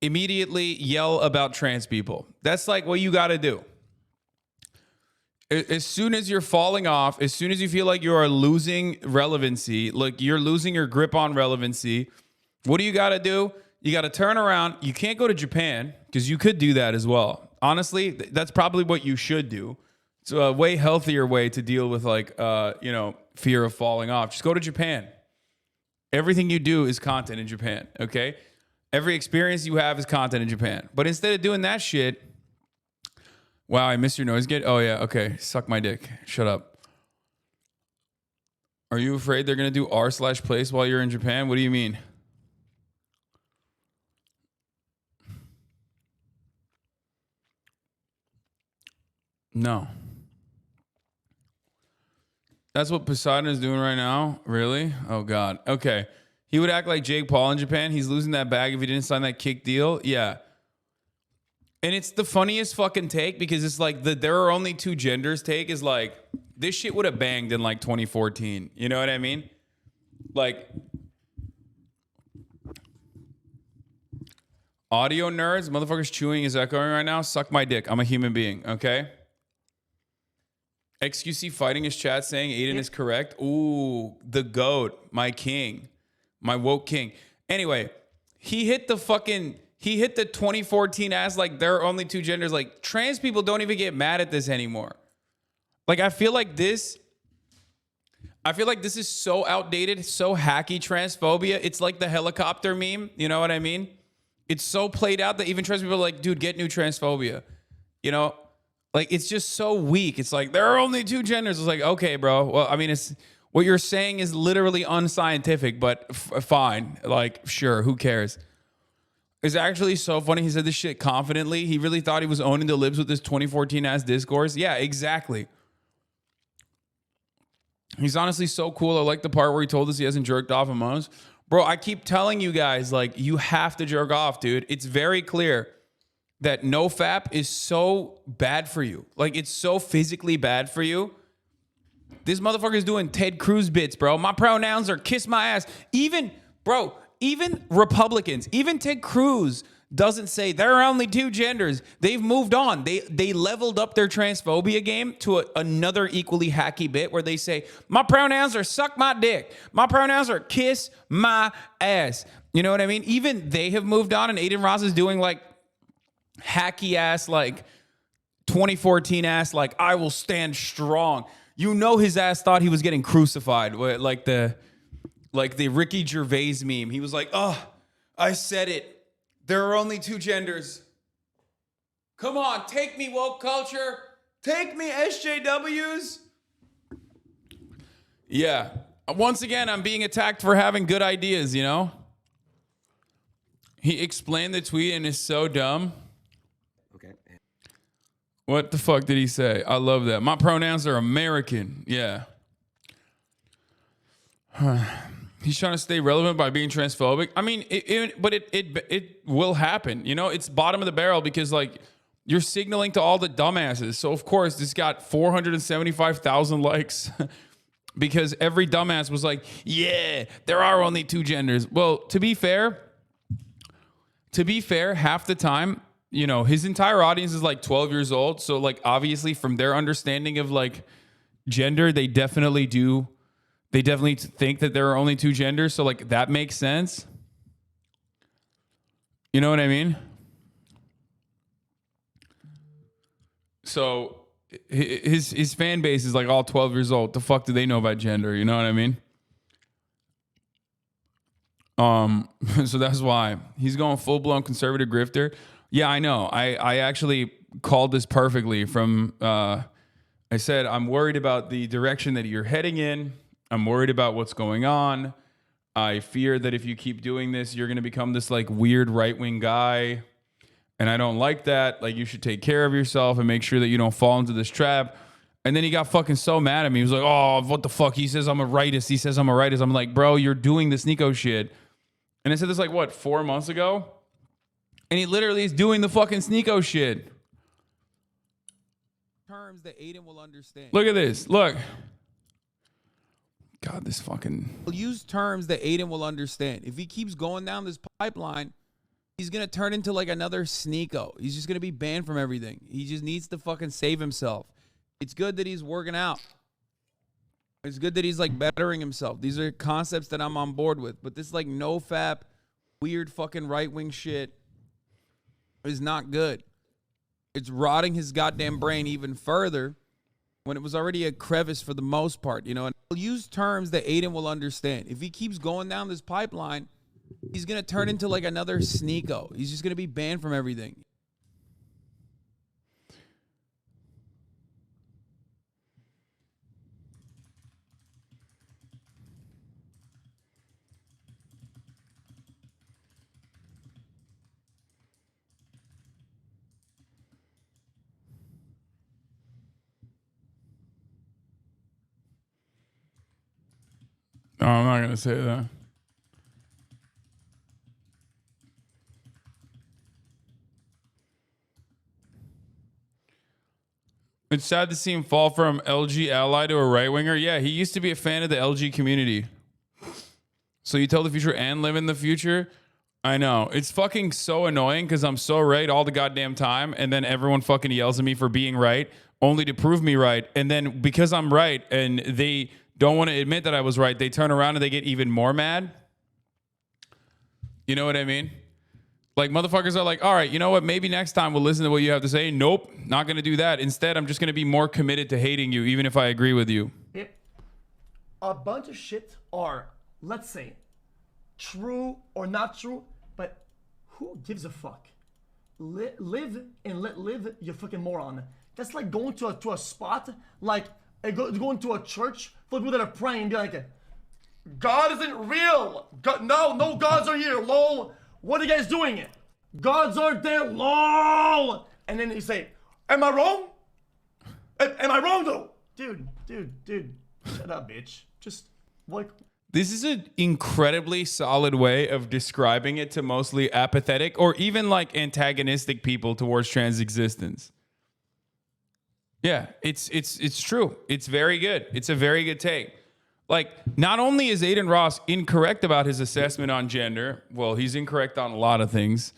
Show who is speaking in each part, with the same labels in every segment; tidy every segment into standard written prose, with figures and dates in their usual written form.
Speaker 1: immediately yell about trans people. That's like what you got to do. As soon as you're falling off, as soon as you feel like you are losing relevancy, like you're losing your grip on relevancy, what do you got to do? You got to turn around. You can't go to Japan because you could do that as well. Honestly, that's probably what you should do. It's a way healthier way to deal with like, fear of falling off. Just go to Japan. Everything you do is content in Japan, okay? Every experience you have is content in Japan. But instead of doing that shit, wow, I missed your noise gate. Oh, yeah, okay. Suck my dick. Shut up. Are you afraid they're going to do r/place while you're in Japan? What do you mean? No. That's what Poseidon is doing right now? Really? Oh, God. Okay. He would act like Jake Paul in Japan. He's losing that bag if he didn't sign that kick deal. Yeah. And it's the funniest fucking take because it's like there are only two genders take is like, this shit would have banged in like 2014. You know what I mean? Like, audio nerds, motherfuckers chewing is echoing right now. Suck my dick. I'm a human being, okay? XQC fighting his chat saying Aiden is correct. Ooh, the GOAT, my king, my woke king. Anyway, he hit the 2014 ass like there are only two genders. Like trans people don't even get mad at this anymore. Like I feel like this is so outdated, so hacky transphobia. It's like the helicopter meme. You know what I mean? It's so played out that even trans people are like, dude, get new transphobia. You know? Like, it's just so weak. It's like, there are only two genders. It's like, okay, bro. Well, I mean, it's what you're saying is literally unscientific, but fine. Like, sure, who cares? It's actually so funny. He said this shit confidently. He really thought he was owning the libs with this 2014 ass discourse. Yeah, exactly. He's honestly so cool. I like the part where he told us he hasn't jerked off in months. Bro, I keep telling you guys, like, you have to jerk off, dude. It's very clear that NoFap is so bad for you. Like, it's so physically bad for you. This motherfucker is doing Ted Cruz bits, bro. My pronouns are kiss my ass. Even Republicans, even Ted Cruz doesn't say there are only two genders. They've moved on. They leveled up their transphobia game to another equally hacky bit where they say, my pronouns are suck my dick. My pronouns are kiss my ass. You know what I mean? Even they have moved on, and ADIN ROSS is doing like hacky ass, like 2014 ass, like I will stand strong. You know his ass thought he was getting crucified. Like the Ricky Gervais meme. He was like, oh, I said it. There are only two genders. Come on, take me, woke culture. Take me, SJWs. Yeah. Once again, I'm being attacked for having good ideas, you know? He explained the tweet and is so dumb.
Speaker 2: Okay.
Speaker 1: What the fuck did he say? I love that. My pronouns are American. Yeah. He's trying to stay relevant by being transphobic. I mean, it will happen. You know, it's bottom of the barrel because like you're signaling to all the dumbasses. So of course this got 475,000 likes because every dumbass was like, yeah, there are only two genders. Well, to be fair, half the time, you know, his entire audience is like 12 years old. So like obviously from their understanding of like gender, they definitely think that there are only two genders. So like that makes sense. You know what I mean? So his fan base is like all 12 years old. The fuck do they know about gender? You know what I mean? So that's why he's going full-blown conservative grifter. Yeah, I know. I actually called this perfectly from, I said, I'm worried about the direction that you're heading in. I'm worried about what's going on. I fear that if you keep doing this, you're going to become this like weird right-wing guy. And I don't like that. Like, you should take care of yourself and make sure that you don't fall into this trap. And then he got fucking so mad at me. He was like, oh, what the fuck? He says I'm a rightist. I'm like, bro, you're doing this Nico shit. And I said this like, what, 4 months ago? And he literally is doing the fucking Sneeko shit.
Speaker 3: Terms that Aiden will understand.
Speaker 1: Look at this. Look. God, this fucking...
Speaker 3: He'll use terms that Aiden will understand. If he keeps going down this pipeline,
Speaker 1: He's going to turn into like another Sneeko. He's just going to be banned from everything. He just needs to fucking save himself. It's good that he's working out. It's good that he's like bettering himself. These are concepts that I'm on board with. But this like no-fap, weird fucking right-wing shit is not good. It's rotting his goddamn brain even further when it was already a crevice for the most part, you know. And I'll use terms that Aiden will understand. If he keeps going down this pipeline, he's going to turn into like another Sneeko. He's just going to be banned from everything. No, I'm not going to say that. It's sad to see him fall from LG ally to a right winger. Yeah, he used to be a fan of the LG community. So you tell the future and live in the future? I know. It's fucking so annoying because I'm so right all the goddamn time. And then everyone fucking yells at me for being right, only to prove me right. And then because I'm right and they don't want to admit that I was right, they turn around and they get even more mad. You know what I mean? Like, motherfuckers are like, all right, you know what? Maybe next time we'll listen to what you have to say. Nope, not going to do that. Instead, I'm just going to be more committed to hating you, even if I agree with you.
Speaker 2: A bunch of shit are, let's say, true or not true, but who gives a fuck? Live and let live, you fucking moron. That's like going to a spot, like going to a church full of people that are praying and be like, God isn't real. God, no gods are here, lol. What are you guys doing? Gods aren't there, lol. And then you say, am I wrong? Am I wrong though? Dude. Shut up, bitch. Just like.
Speaker 1: This is an incredibly solid way of describing it to mostly apathetic or even like antagonistic people towards trans existence. Yeah, it's true. It's very good. It's a very good take. Like, not only is ADIN Ross incorrect about his assessment on gender, well, he's incorrect on a lot of things,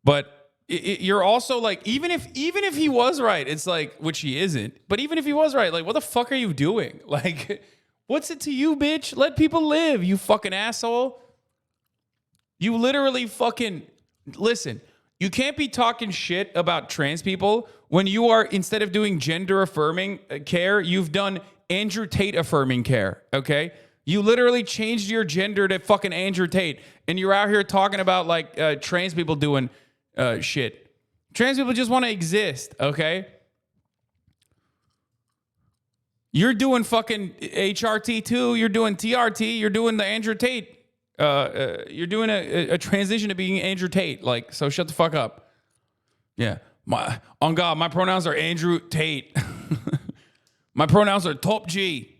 Speaker 1: but you're also like, even if he was right, it's like, which he isn't, but even if he was right, like, what the fuck are you doing? Like, what's it to you, bitch? Let people live, you fucking asshole. You literally fucking, listen, you can't be talking shit about trans people when you are, instead of doing gender affirming care, you've done Andrew Tate affirming care, okay? You literally changed your gender to fucking Andrew Tate, and you're out here talking about like trans people doing shit. Trans people just want to exist, okay? You're doing fucking HRT too. You're doing TRT. You're doing the Andrew Tate. You're doing a transition to being Andrew Tate. Like, so shut the fuck up. Yeah, on God, my pronouns are Andrew Tate. My pronouns are top G.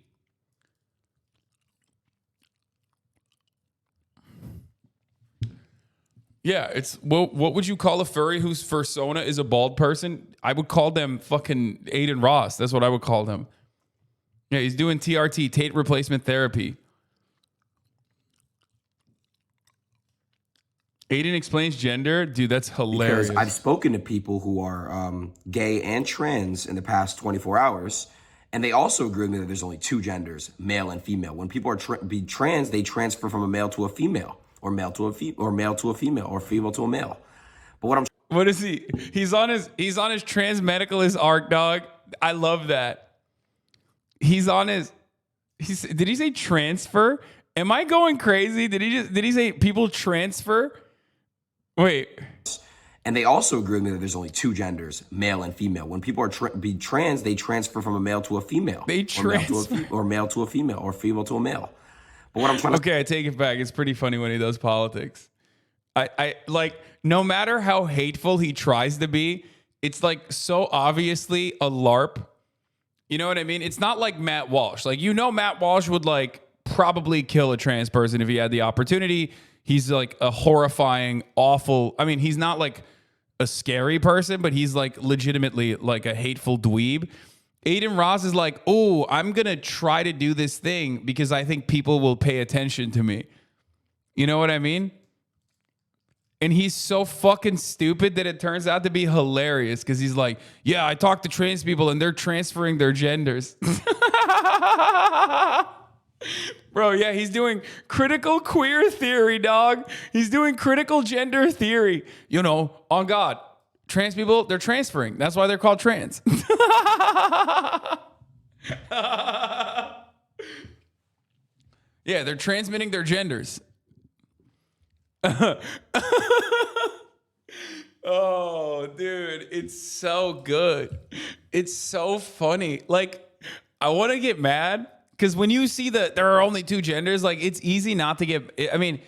Speaker 1: Yeah, it's what would you call a furry whose persona is a bald person? I would call them fucking ADIN Ross. That's what I would call them. Yeah, he's doing TRT, Tate replacement therapy. Aiden explains gender. Dude, that's hilarious.
Speaker 4: Because I've spoken to people who are gay and trans in the past 24 hours, and they also agree with me that there's only two genders, male and female. When people are trans, they transfer from a male to a female, or male to a female, or female to a male. But
Speaker 1: what is he? He's on his trans medicalist arc, dog. I love that. He's on his. Did he say transfer? Am I going crazy? Did he say people transfer? Wait.
Speaker 4: And they also agree with me that there's only two genders, male and female. When people are trans, they transfer from a male to a female.
Speaker 1: They transfer.
Speaker 4: Or male to a female, or female to a male. But what I'm trying to...
Speaker 1: Okay, I take it back. It's pretty funny when he does politics. I like, no matter how hateful he tries to be, it's like so obviously a LARP. You know what I mean? It's not like Matt Walsh. Like, you know, Matt Walsh would like probably kill a trans person if he had the opportunity. He's like a horrifying, awful... I mean, he's not like a scary person, but he's like legitimately like a hateful dweeb. ADIN Ross is like, oh, I'm going to try to do this thing because I think people will pay attention to me. You know what I mean? And he's so fucking stupid that it turns out to be hilarious because he's like, yeah, I talk to trans people and they're transferring their genders. Bro, yeah, he's doing critical queer theory, dog. He's doing critical gender theory. You know, on God, trans people, they're transferring. That's why they're called trans. Yeah, they're transmitting their genders. Oh, dude, it's so good. It's so funny. Like, I want to get mad because when you see that there are only two genders, like, it's easy not to get. I mean,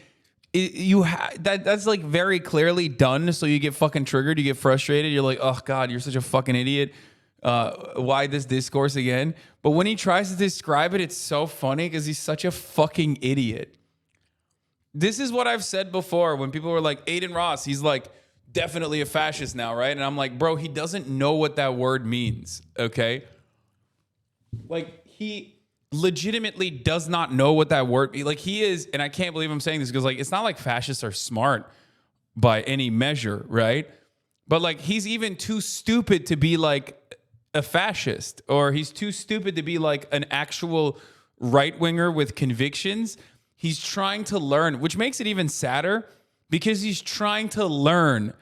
Speaker 1: that's like very clearly done. So you get fucking triggered, you get frustrated. You're like, oh God, you're such a fucking idiot. Why this discourse again? But when he tries to describe it, it's so funny because he's such a fucking idiot. This is what I've said before when people were like, ADIN ROSS, he's like definitely a fascist now, right? And I'm like, bro, he doesn't know what that word means, okay? Like, he legitimately does not know what that word means. Like, he is, and I can't believe I'm saying this because, like, it's not like fascists are smart by any measure, right? But, like, he's even too stupid to be, like, a fascist, or he's too stupid to be, like, an actual right-winger with convictions. He's trying to learn, which makes it even sadder because he's trying to learn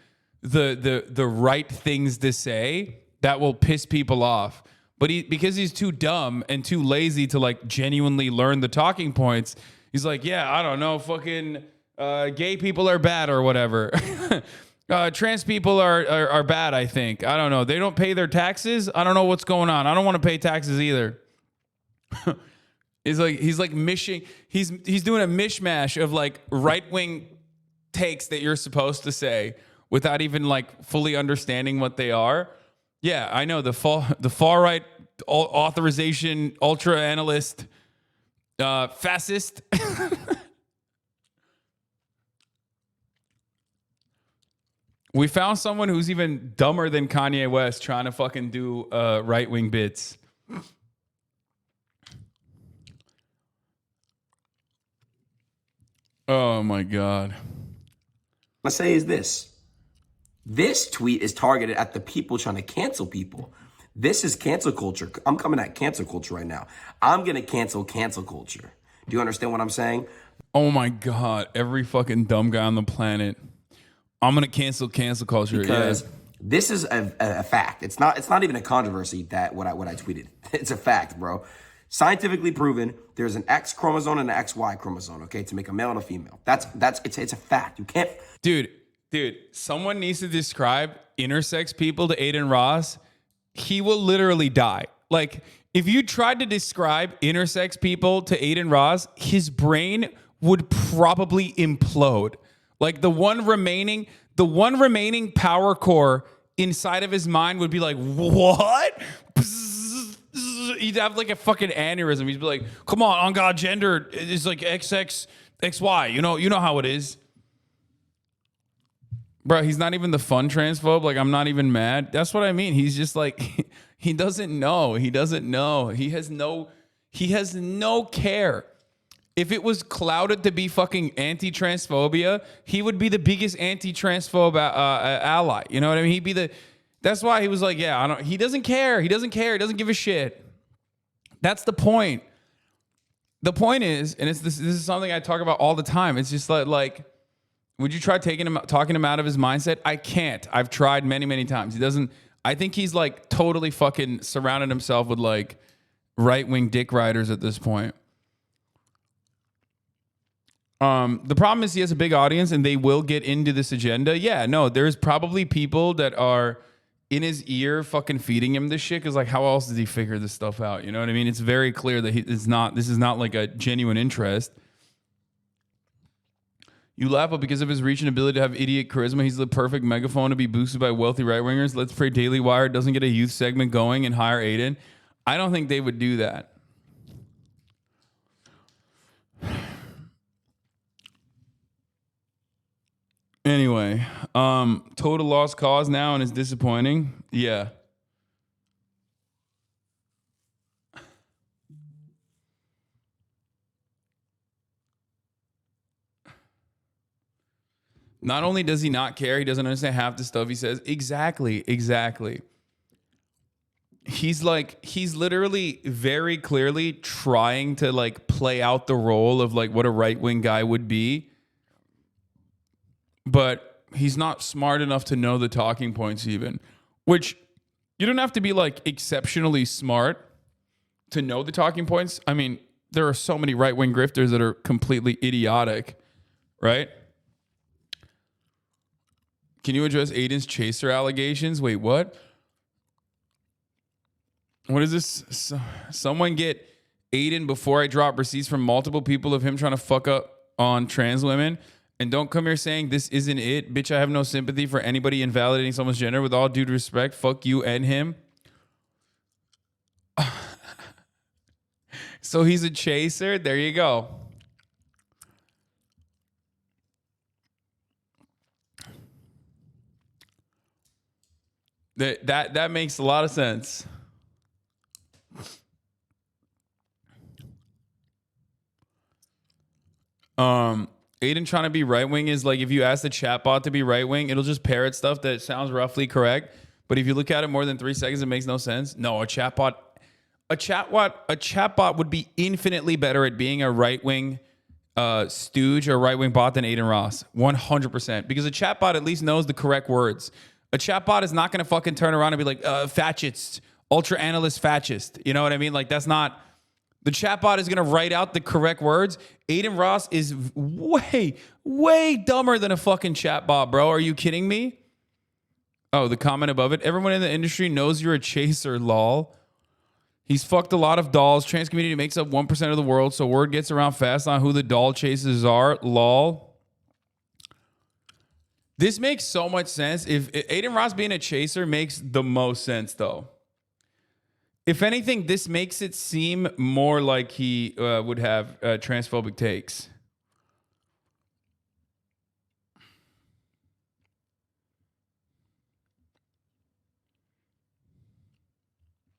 Speaker 1: the right things to say that will piss people off. But because he's too dumb and too lazy to like genuinely learn the talking points, he's like, yeah, I don't know, fucking gay people are bad or whatever. Trans people are bad, I think. I don't know. They don't pay their taxes. I don't know what's going on. I don't want to pay taxes either. He's doing a mishmash of like right-wing takes that you're supposed to say without even like fully understanding what they are. Yeah, I know the far right authorization ultra analyst fascist. We found someone who's even dumber than Kanye West trying to fucking do right-wing bits. Oh my God.
Speaker 4: Let's say is this. This tweet is targeted at the people trying to cancel people. This is cancel culture. I'm coming at cancel culture right now. I'm going to cancel culture. Do you understand what I'm saying?
Speaker 1: Oh my God. Every fucking dumb guy on the planet. I'm going to cancel culture.
Speaker 4: Because this is a fact. It's not even a controversy that what I tweeted. It's a fact, bro. Scientifically proven, there's an X chromosome and an XY chromosome, okay, to make a male and a female. It's a fact. You can't.
Speaker 1: Dude, someone needs to describe intersex people to ADIN ROSS. He will literally die. Like, if you tried to describe intersex people to ADIN ROSS, his brain would probably implode. Like, the one remaining power core inside of his mind would be like, what? He'd have like a fucking aneurysm. He'd be like, come on God, gender is like XX, XY. You know how it is. Bro, he's not even the fun transphobe. Like, I'm not even mad. That's what I mean. He's just like, he doesn't know. He doesn't know. He has no care. If it was clouded to be fucking anti-transphobia, he would be the biggest anti-transphobe ally. You know what I mean? That's why he was like, yeah, he doesn't care. He doesn't give a shit. That's the point. The point is, and this is something I talk about all the time. It's just like, would you try talking him out of his mindset? I can't. I've tried many, many times. He doesn't. I think he's like totally fucking surrounded himself with like right-wing dick riders at this point. The problem is he has a big audience and they will get into this agenda. Yeah, no, there's probably people that are in his ear fucking feeding him this shit because like how else does he figure this stuff out? You know what I mean? It's very clear that this is not like a genuine interest. You laugh, but because of his reach and ability to have idiot charisma, he's the perfect megaphone to be boosted by wealthy right-wingers. Let's pray Daily Wire doesn't get a youth segment going and hire ADIN. I don't think they would do that. Anyway, total lost cause now and it's disappointing. Yeah. Not only does he not care, he doesn't understand half the stuff he says. Exactly. He's literally very clearly trying to like play out the role of like what a right-wing guy would be. But he's not smart enough to know the talking points even, which you don't have to be like exceptionally smart to know the talking points. I mean, there are so many right-wing grifters that are completely idiotic, right? Can you address Aiden's chaser allegations? Wait, what? What is this? Someone get Aiden before I drop receipts from multiple people of him trying to fuck up on trans women. And don't come here saying this isn't it. Bitch, I have no sympathy for anybody invalidating someone's gender. With all due respect, fuck you and him. So he's a chaser? There you go. That makes a lot of sense. Aiden trying to be right wing is like if you ask the chatbot to be right wing, it'll just parrot stuff that sounds roughly correct. But if you look at it more than 3 seconds, it makes no sense. No, a chatbot would be infinitely better at being a right wing stooge or right wing bot than Aiden Ross. 100%. Because a chatbot at least knows the correct words. A chatbot is not going to fucking turn around and be like, fascist, ultra analyst fascist. You know what I mean? Like, that's not... The chatbot is going to write out the correct words. Aiden Ross is way, way dumber than a fucking chatbot, bro. Are you kidding me? Oh, the comment above it. Everyone in the industry knows you're a chaser, lol. He's fucked a lot of dolls. Trans community makes up 1% of the world, so word gets around fast on who the doll chasers are, lol. This makes so much sense. If Aiden Ross being a chaser makes the most sense, though. If anything, this makes it seem more like he would have transphobic takes.